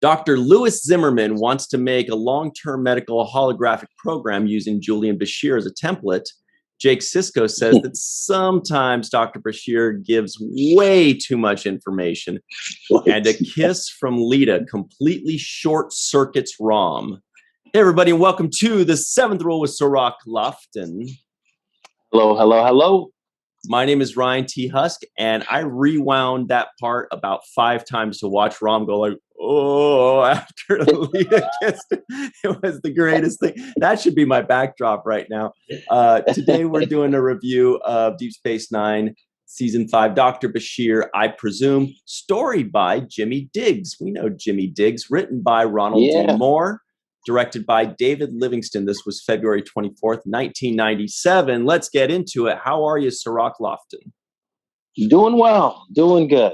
Dr. Louis Zimmerman wants to make a long-term medical holographic program using Julian Bashir as a template. Jake Sisko says that sometimes Dr. Bashir gives way too much information. And a kiss from Lita completely short circuits ROM. Hey, everybody, and welcome to the Seventh Rule with Cirroc Lofton. Hello, hello, hello. My name is Ryan T. Husk, and I rewound that part about 5 times to watch Rom go like, oh, after Lita kissed. It was the greatest thing. That should be my backdrop right now. Today we're doing a review of Deep Space Nine, Season 5, Dr. Bashir, I presume, story by Jimmy Diggs. We know Jimmy Diggs, written by Ronald D. Moore, directed by David Livingston. This was February 24th, 1997. Let's get into it. How are you, Cirroc Lofton? Doing well. Doing good.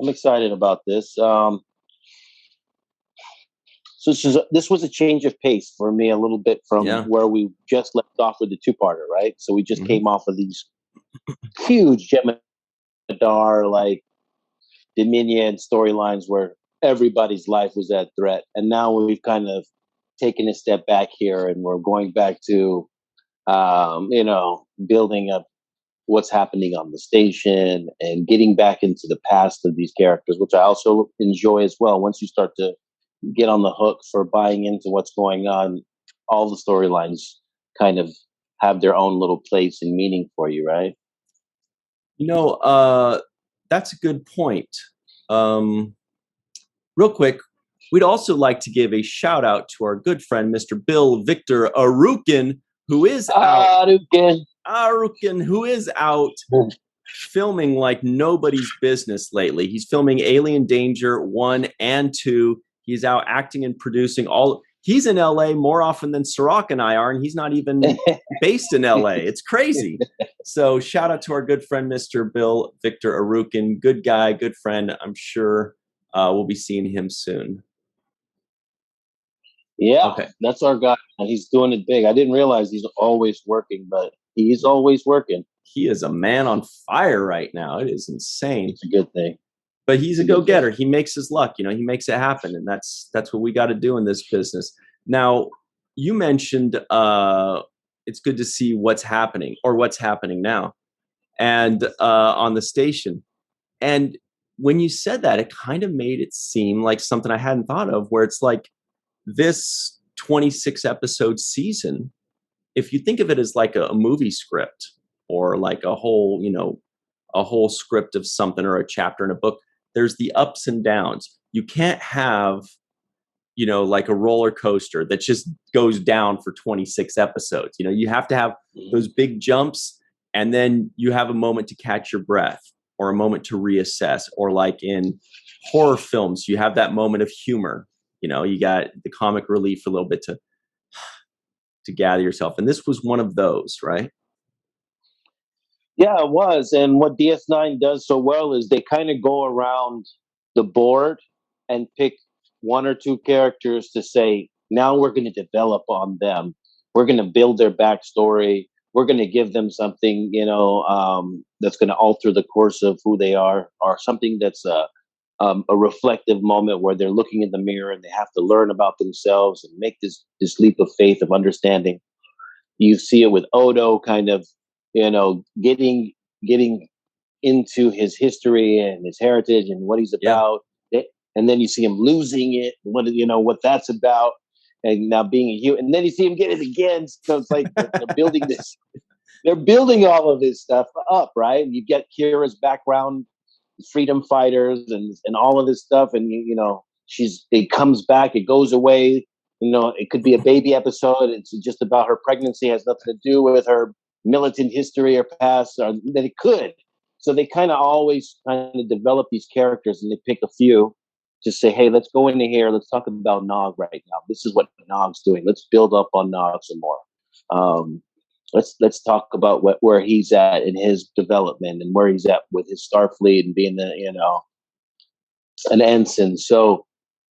I'm excited about this. So this was a change of pace for me a little bit from where we just left off with the two-parter, right? So we just came off of these huge Jem'Hadar, like, Dominion storylines where everybody's life was at threat. And now we've kind of taken a step back here and we're going back to, building up what's happening on the station and getting back into the past of these characters, which I also enjoy as well. Once you start to get on the hook for buying into what's going on, all the storylines kind of have their own little place and meaning for you, right? That's a good point. Real quick, we'd also like to give a shout out to our good friend, Mr. Bill Victor Arucan, who is out filming like nobody's business lately. He's filming Alien Danger 1 and 2. He's out acting and producing all. He's in LA more often than Cirroc and I are, and he's not even based in LA. It's crazy. So shout out to our good friend, Mr. Bill Victor Arucan. Good guy, good friend. I'm sure we'll be seeing him soon. Yeah, okay. That's our guy. And he's doing it big. I didn't realize he's always working, but he's always working. He is a man on fire right now. It is insane. It's a good thing. But he's a go-getter. He makes his luck. He makes it happen. And that's what we got to do in this business. Now, you mentioned it's good to see what's happening now and on the station. And when you said that, it kind of made it seem like something I hadn't thought of, where it's like this 26 episode season, if you think of it as like a movie script or like a whole script of something or a chapter in a book, there's the ups and downs. You can't have, like a roller coaster that just goes down for 26 episodes. You have to have those big jumps, and then you have a moment to catch your breath or a moment to reassess, or like in horror films, you have that moment of humor. You got the comic relief a little bit to gather yourself. And this was one of those, right? Yeah, it was. And what DS9 does so well is they kind of go around the board and pick one or two characters to say, now we're going to develop on them. We're going to build their backstory. We're going to give them something, that's going to alter the course of who they are, or something that's a reflective moment where they're looking in the mirror and they have to learn about themselves and make this leap of faith of understanding. You see it with Odo kind of, getting into his history and his heritage and what he's about. Yeah. And then you see him losing it, what that's about, and now being a human. And then you see him get it again. So it's like they're building this. They're building all of this stuff up, right? And you get Kira's background, freedom fighters, and all of this stuff, and it comes back, it goes away. It could be a baby episode. It's just about her pregnancy. It has nothing to do with her militant history or past, or that it could. So they kind of always kind of develop these characters, and they pick a few to say, hey, let's go into here. Let's talk about Nog right now. This is what Nog's doing. Let's build up on Nog some more. Let's talk about where he's at in his development and where he's at with his Starfleet and being an ensign. So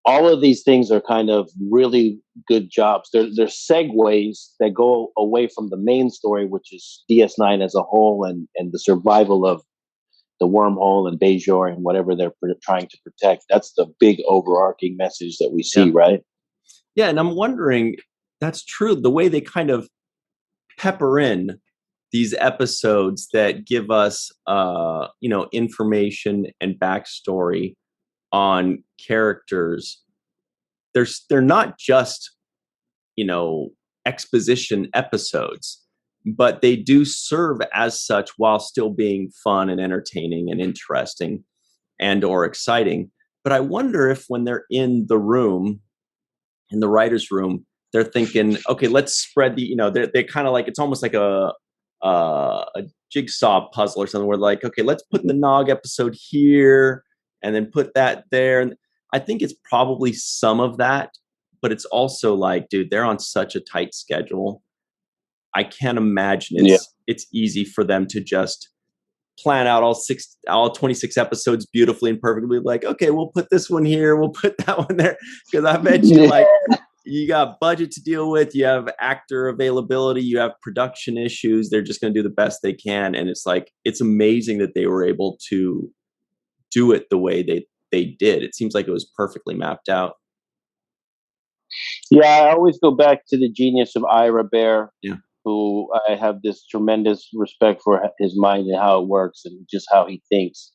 all of these things are kind of really good jobs. They're segues that go away from the main story, which is DS9 as a whole and the survival of the wormhole and Bajor and whatever they're trying to protect. That's the big overarching message that we see, right? Yeah, and I'm wondering, that's true. The way they kind of pepper in these episodes that give us, information and backstory on characters. They're not just, exposition episodes, but they do serve as such while still being fun and entertaining and interesting and or exciting. But I wonder if when they're in the room, in the writer's room, they're thinking, okay, let's spread the, they're kind of like, it's almost like a jigsaw puzzle or something where like, okay, let's put the Nog episode here and then put that there. And I think it's probably some of that, but it's also like, dude, they're on such a tight schedule. I can't imagine it's easy for them to just plan out all 26 episodes beautifully and perfectly. Like, okay, we'll put this one here, we'll put that one there. Because I bet you, like, you got budget to deal with, you have actor availability, you have production issues. They're just going to do the best they can, and it's like, it's amazing that they were able to do it the way they did. It seems like it was perfectly mapped out. Yeah, I always go back to the genius of Ira Bear, who I have this tremendous respect for his mind and how it works and just how he thinks.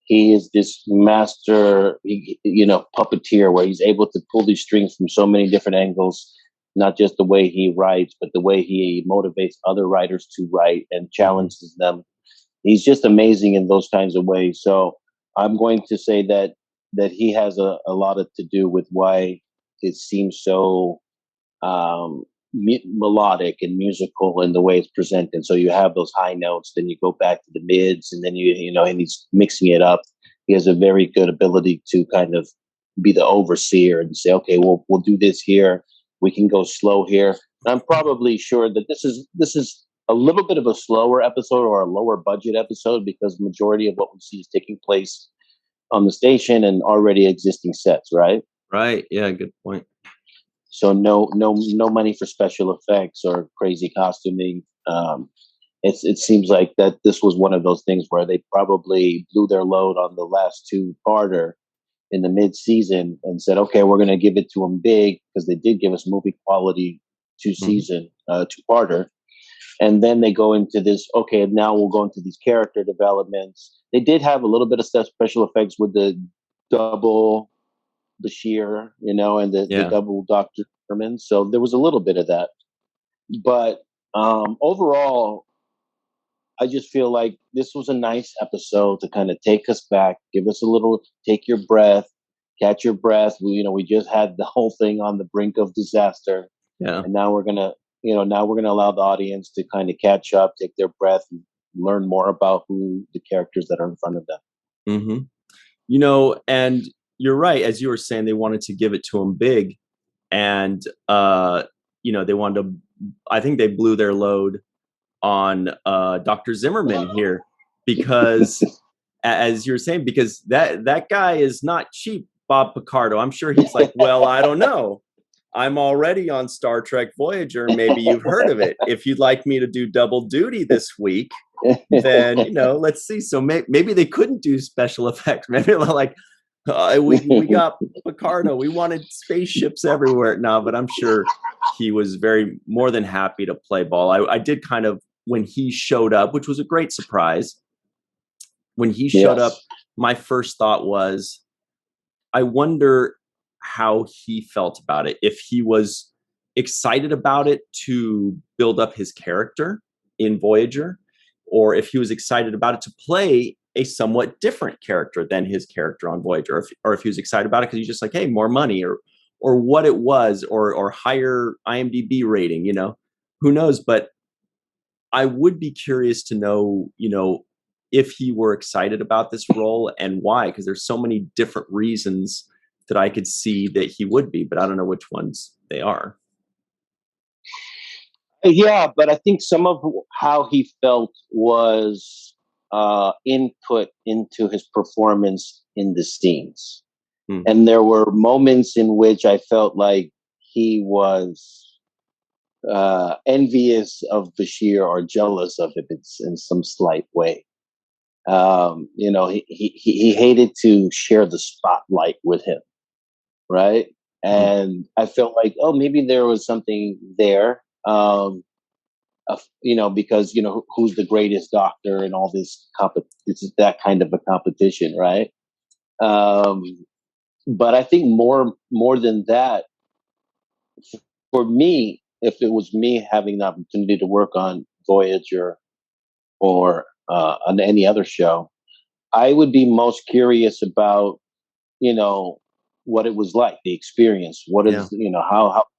He is this master, puppeteer where he's able to pull these strings from so many different angles, not just the way he writes, but the way he motivates other writers to write and challenges them. He's just amazing in those kinds of ways. So I'm going to say that he has a lot to do with why it seems so melodic and musical in the way it's presented. So you have those high notes, then you go back to the mids, and then and he's mixing it up. He has a very good ability to kind of be the overseer and say, okay, we'll do this here. We can go slow here. And I'm probably sure that this is a little bit of a slower episode or a lower budget episode because the majority of what we see is taking place on the station and already existing sets, right? Right. Yeah. Good point. So no money for special effects or crazy costuming. It seems like that this was one of those things where they probably blew their load on the last two-parter in the mid-season and said, okay, we're going to give it to them big because they did give us movie quality two-parter. And then they go into this, okay, now we'll go into these character developments. They did have a little bit of special effects with the double Bashir, and the double Dr. Herman. So there was a little bit of that. But overall, I just feel like this was a nice episode to kind of take us back, give us a little, take your breath, catch your breath. We just had the whole thing on the brink of disaster. Yeah. And now we're going to, allow the audience to kind of catch up, take their breath, and learn more about who the characters that are in front of them. Mm-hmm. And you're right. As you were saying, they wanted to give it to him big. And, they wanted to, I think they blew their load on Dr. Zimmerman here because, as you're saying, because that guy is not cheap, Bob Picardo. I'm sure he's like, well, I don't know. I'm already on Star Trek Voyager. Maybe you've heard of it. If you'd like me to do double duty this week, then, let's see. So maybe they couldn't do special effects. Maybe they're like, we got Picardo. We wanted spaceships everywhere. No, but I'm sure he was more than happy to play ball. I did kind of, when he showed up, which was a great surprise, when he showed up, my first thought was, I wonder how he felt about it. If he was excited about it to build up his character in Voyager, or if he was excited about it to play a somewhat different character than his character on Voyager, or if he was excited about it because he's just like, hey, more money, or what it was, or higher IMDb rating, who knows? But I would be curious to know, if he were excited about this role and why, because there's so many different reasons that I could see that he would be, but I don't know which ones they are. Yeah, but I think some of how he felt was input into his performance in the scenes. And there were moments in which I felt like he was envious of Bashir or jealous of him in some slight way. You know, he hated to share the spotlight with him, right? And I felt like, oh, maybe there was something there, you know, because you know who's the greatest doctor and all this this is that kind of a competition, right? Um, but I think more than that, for me, if it was me having the opportunity to work on Voyager or on any other show, I would be most curious about, you know, what it was like, the experience. What is, you know,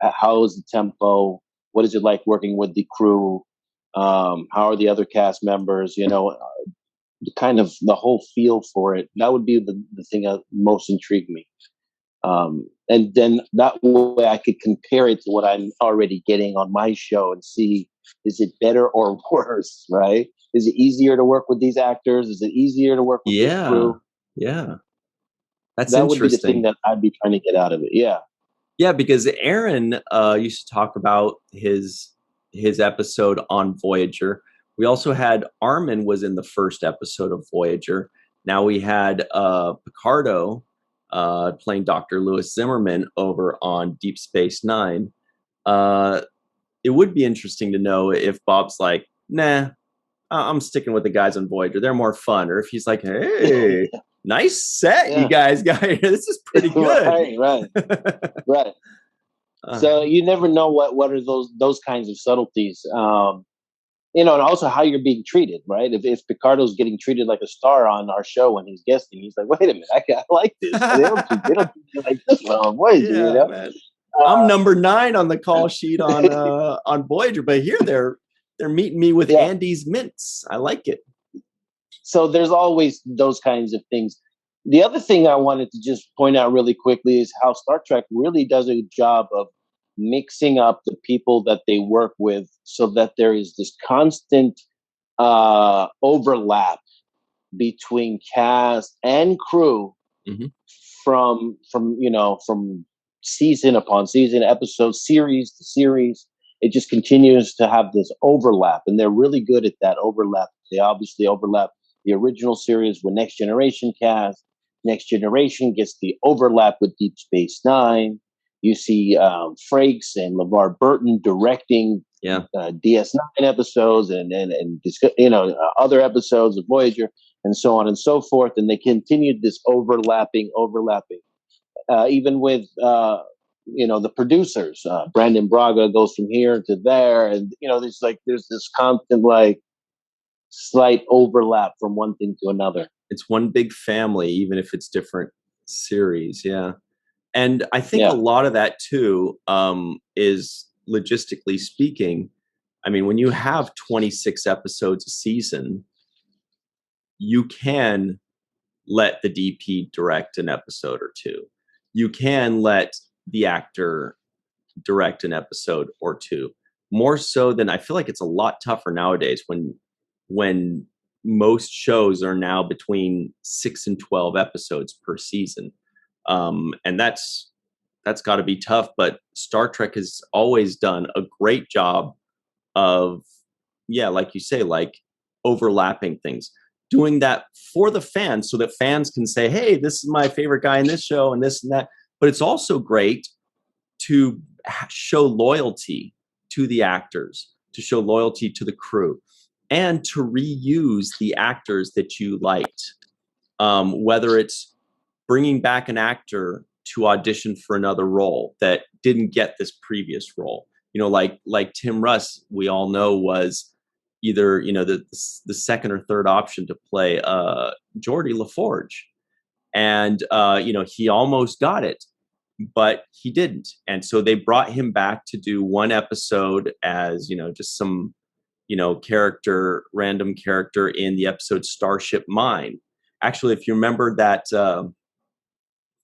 how is the tempo? What is it like working with the crew? How are the other cast members? You know, kind of the whole feel for it. That would be the thing that most intrigued me. And then that way I could compare it to what I'm already getting on my show and see, is it better or worse, right? Is it easier to work with these actors? Is it easier to work with this crew? Yeah. That's that would be the thing interesting. that I'd be trying to get out of it. Yeah. Yeah, because Aron used to talk about his episode on Voyager. We also had Armin was in the first episode of Voyager. Now we had Picardo playing Dr. Lewis Zimmerman over on Deep Space Nine. It would be interesting to know if Bob's like, nah, I'm sticking with the guys on Voyager. They're more fun. Or if he's like, hey, nice set you guys got here. This is pretty good. Right. So you never know what are those kinds of subtleties. You know, and also how you're being treated, right? If Picardo's getting treated like a star on our show when he's guesting, he's like, wait a minute, I like this. They don't treat you like this one on Voyager, you know? Man. I'm number 9 on the call sheet on Voyager, but here they're meeting me with Andy's mints. I like it. So there's always those kinds of things. The other thing I wanted to just point out really quickly is how Star Trek really does a job of mixing up the people that they work with so that there is this constant overlap between cast and crew from you know, from season upon season, episode, series to series. It just continues to have this overlap, and they're really good at that overlap. They obviously overlap the original series with Next Generation cast. Next Generation gets the overlap with Deep Space Nine. You see Frakes and LeVar Burton directing DS9 episodes and you know, other episodes of Voyager and so on and so forth. And they continued this overlapping. Even with you know, the producers, Brandon Braga goes from here to there, and you know, there's this constant like slight overlap from one thing to another. It's one big family, even if it's different series. Yeah. And I think a lot of that too is logistically speaking. I mean, when you have 26 episodes a season, you can let the DP direct an episode or two. You can let the actor direct an episode or two. More so than, I feel like it's a lot tougher nowadays when most shows are now between 6 and 12 episodes per season. And that's got to be tough, but Star Trek has always done a great job of, like you say, like overlapping things, doing that for the fans so that fans can say, hey, this is my favorite guy in this show and this and that. But it's also great to show loyalty to the actors, to show loyalty to the crew, and to reuse the actors that you liked, whether it's bringing back an actor to audition for another role that didn't get this previous role. You know, like Tim Russ, we all know, was either, you know, the second or third option to play Geordi LaForge. And, you know, he almost got it, but he didn't. And so they brought him back to do one episode as, you know, just some, you know, random character in the episode Starship Mine. Actually, if you remember that,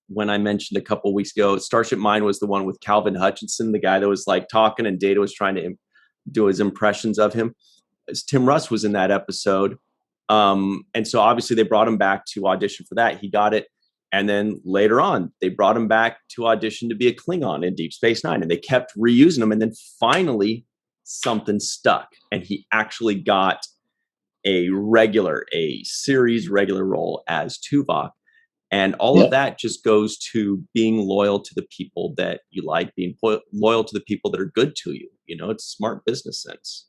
when I mentioned a couple of weeks ago, Starship Mine was the one with Calvin Hutchinson, the guy that was like talking and Data was trying to do his impressions of him. Tim Russ was in that episode. And so obviously they brought him back to audition for that. He got it. And then later on, they brought him back to audition to be a Klingon in Deep Space Nine. And they kept reusing him. And then finally something stuck. And he actually got a series regular role as Tuvok. And all of that just goes to being loyal to the people that you like, being loyal to the people that are good to you. You know, it's smart business sense.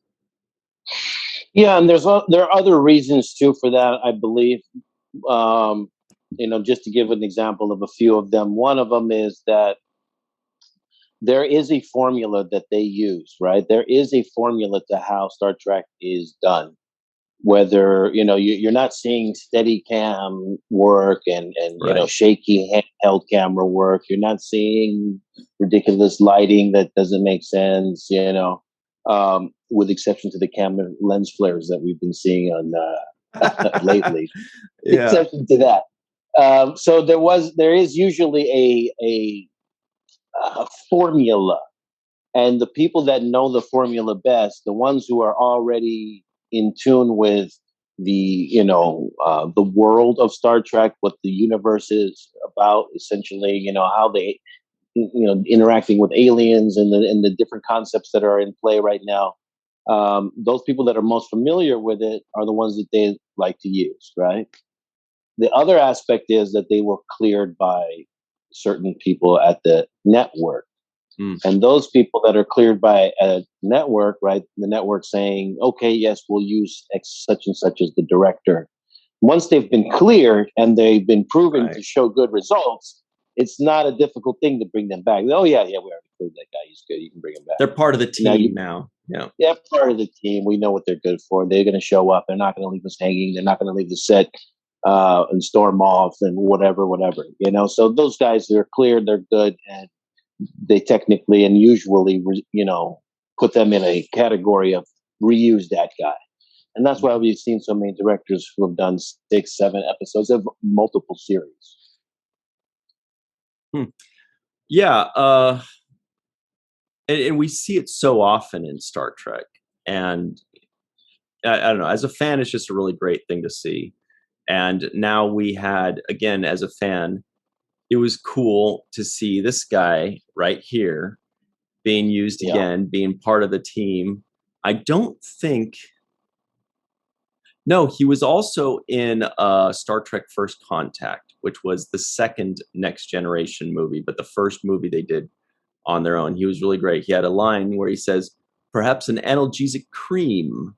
Yeah, and there are other reasons too for that, I believe. You know, just to give an example of a few of them. One of them is that there is a formula that they use, right? There is a formula to how Star Trek is done. Whether, you know, you're not seeing steady cam work and you know, shaky handheld camera work. You're not seeing ridiculous lighting that doesn't make sense, you know, with exception to the camera lens flares that we've been seeing on lately. Exception to that. So there is usually a formula, and the people that know the formula best, the ones who are already in tune with the, you know, the world of Star Trek, what the universe is about, essentially, you know, how they, you know, interacting with aliens and the different concepts that are in play right now. Those people that are most familiar with it are the ones that they like to use, right? The other aspect is that they were cleared by certain people at the network. And those people that are cleared by a network, right? The network saying, okay, yes, we'll use X such and such as the director. Once they've been cleared and they've been proven to show good results, it's not a difficult thing to bring them back. Oh, yeah, we already cleared that guy. He's good. You can bring him back. They're part of the team now. Yeah. They're part of the team. We know what they're good for. They're going to show up. They're not going to leave us hanging. They're not going to leave the set and storm off and whatever, you know. So those guys, they're cleared. They're good. And they technically and usually, you know, put them in a category of reuse that guy. And that's why we've seen so many directors who have done 6, 7 episodes of multiple series. Yeah. And we see it so often in Star Trek. And I don't know, as a fan, it's just a really great thing to see. And now we had, again, as a fan, it was cool to see this guy right here being used again, being part of the team. I don't think... No, he was also in Star Trek First Contact, which was the second Next Generation movie, but the first movie they did on their own. He was really great. He had a line where he says, perhaps an analgesic cream.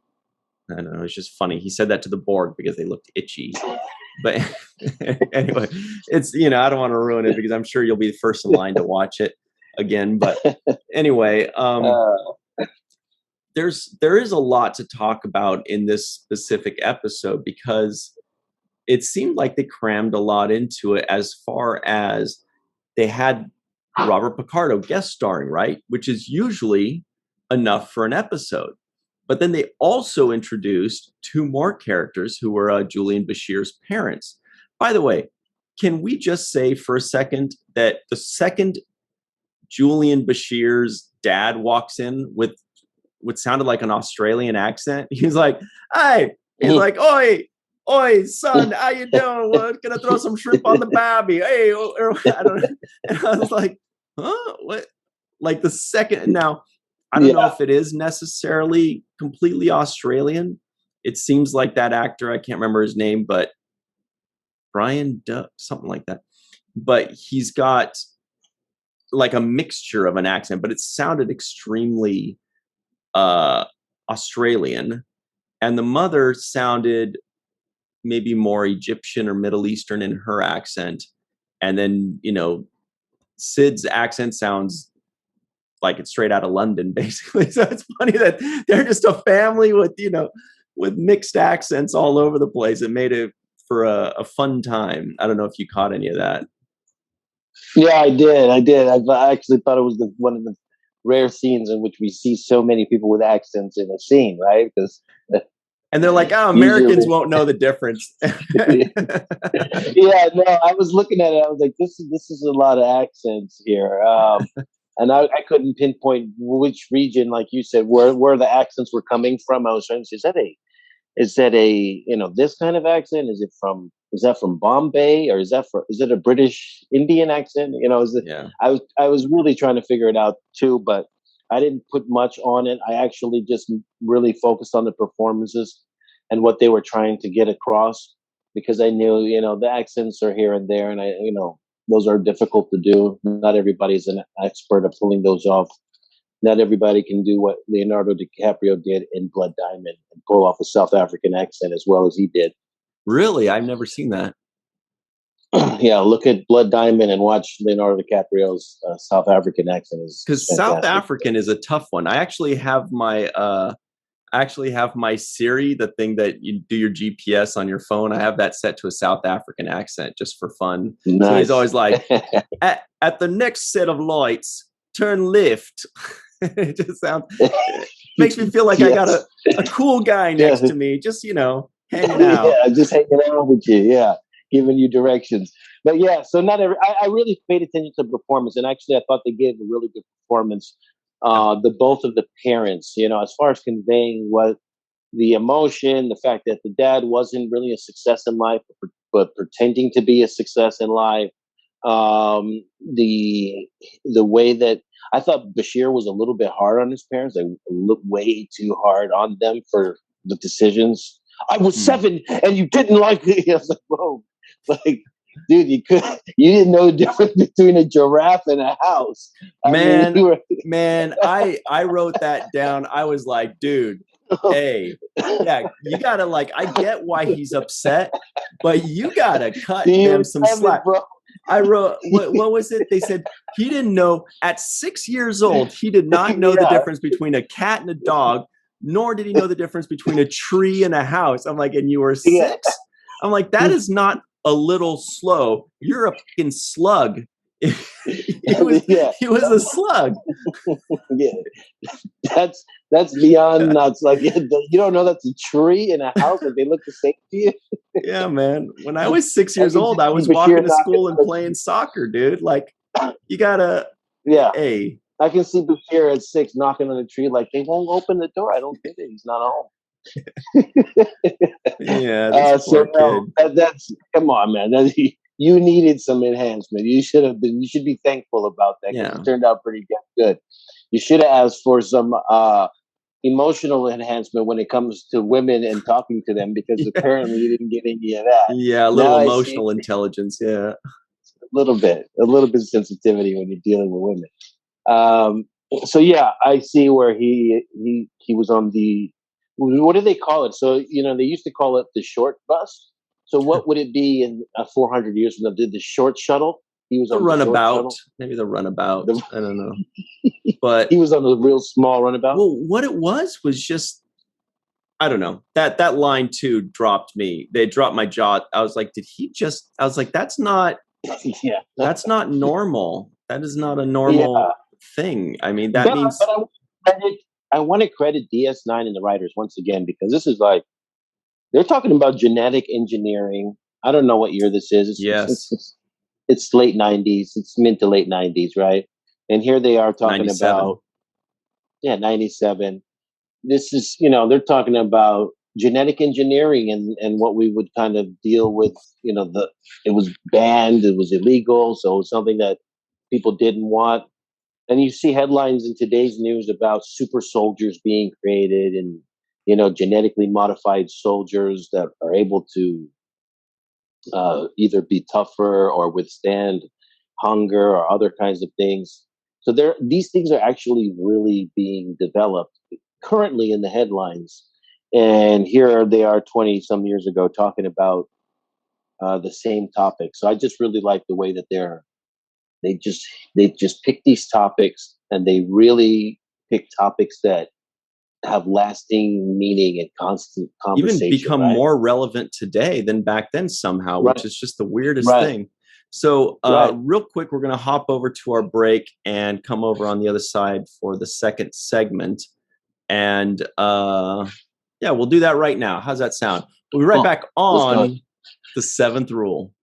I don't know, it's just funny. He said that to the Borg because they looked itchy. But anyway, it's, you know, I don't want to ruin it because I'm sure you'll be the first in line to watch it again. But anyway, there is a lot to talk about in this specific episode because it seemed like they crammed a lot into it as far as they had Robert Picardo guest starring, right? Which is usually enough for an episode. But then they also introduced 2 more characters who were Julian Bashir's parents. By the way, can we just say for a second that the second Julian Bashir's dad walks in with what sounded like an Australian accent, he's like, "Hey," he's like, "Oi, son, how you doing? We're gonna throw some shrimp on the barbie. Hey," or I don't know. And I was like, "Huh? What?" Like the second now. I don't know if it is necessarily completely Australian. It seems like that actor, I can't remember his name, but Brian Duck, something like that. But he's got like a mixture of an accent, but it sounded extremely Australian. And the mother sounded maybe more Egyptian or Middle Eastern in her accent. And then, you know, Sid's accent sounds like it's straight out of London, basically. So it's funny that they're just a family with, you know, with mixed accents all over the place. It made it for a fun time. I don't know if you caught any of that. Yeah, I did. I actually thought it was one of the rare scenes in which we see so many people with accents in a scene, right? Because and they're like, "Oh, Americans won't know the difference." Yeah, no, I was looking at it. I was like, "This is a lot of accents here." And I couldn't pinpoint which region, like you said, where the accents were coming from. I was trying to say, is that a you know, this kind of accent? Is that from Bombay, or is it a British Indian accent? You know, I was really trying to figure it out too, but I didn't put much on it. I actually just really focused on the performances. and what they were trying to get across, because I knew, the accents are here and there, and those are difficult to do. Not everybody's an expert at pulling those off. Not everybody can do what Leonardo DiCaprio did in Blood Diamond and pull off a South African accent as well as he did. Really? I've never seen that. Yeah, look at Blood Diamond and watch Leonardo DiCaprio's South African accent. Because South African is a tough one. I actually have my Siri, the thing that you do your GPS on your phone. I have that set to a South African accent just for fun. Nice. So he's always like, at the next set of lights, turn left. It just makes me feel like I got a cool guy next to me, just hanging out. Yeah, just hanging out with you. Yeah, giving you directions. But yeah, so not every. I really paid attention to performance, and actually, I thought they gave a really good performance. Both of the parents, as far as conveying what the emotion, the fact that the dad wasn't really a success in life, but pretending to be a success in life. The way that I thought Bashir was a little bit hard on his parents, like way too hard on them for the decisions. I was 7 and you didn't like me. I was like, whoa, like, dude, you didn't know the difference between a giraffe and a house. Man, I wrote that down. I was like, dude, hey, yeah, you gotta I get why he's upset, but you gotta cut them some slack. Bro. I wrote, what was it? They said he didn't know at 6 years old, he did not know the difference between a cat and a dog, nor did he know the difference between a tree and a house. I'm like, and you were 6? I'm like, that is not a little slow. You're a fucking slug. He was a slug. Yeah, that's beyond nuts. Like, you don't know that's a tree in a house, like they look the same to you. Yeah, man. When I was 6 years old, I was walking to school and playing soccer, dude. Like, you gotta. Yeah. Hey, I can see Bashir at 6 knocking on the tree, like they won't open the door. I don't get it. He's not home. Yeah. That's come on, man. You needed some enhancement. You should be thankful about that, because it turned out pretty good. You should have asked for some emotional enhancement when it comes to women and talking to them, because apparently you didn't get any of that. Yeah, a little emotional intelligence. Yeah, a little bit sensitivity when you're dealing with women. So yeah, I see where he was on the, what do they call it? So they used to call it the short bus. So what would it be in 400 years from now? Did the short shuttle? He was on the runabout. Maybe the runabout. I don't know. But he was on a real small runabout. Well, what it was just, I don't know. That line too dropped me. They dropped my jaw. I was like, I was like, that's not that's not normal. That is not a normal thing. I mean, that means. But I want to credit DS9 and the writers once again, because this is like, they're talking about genetic engineering. I don't know what year this is. It's late 90s. It's mid to late 90s, right? And here they are talking 97. about, 97. This is, they're talking about genetic engineering and what we would kind of deal with, it was banned, it was illegal. So it was something that people didn't want. And you see headlines in today's news about super soldiers being created and, genetically modified soldiers that are able to either be tougher or withstand hunger or other kinds of things. So these things are actually really being developed currently in the headlines. And here they are 20 some years ago talking about the same topic. So I just really like the way that they just pick these topics, and they really pick topics that have lasting meaning and constant conversation. Even become more relevant today than back then somehow, which is just the weirdest thing. So real quick, we're going to hop over to our break and come over on the other side for the second segment. And we'll do that right now. How's that sound? We'll be right back on The Seventh Rule.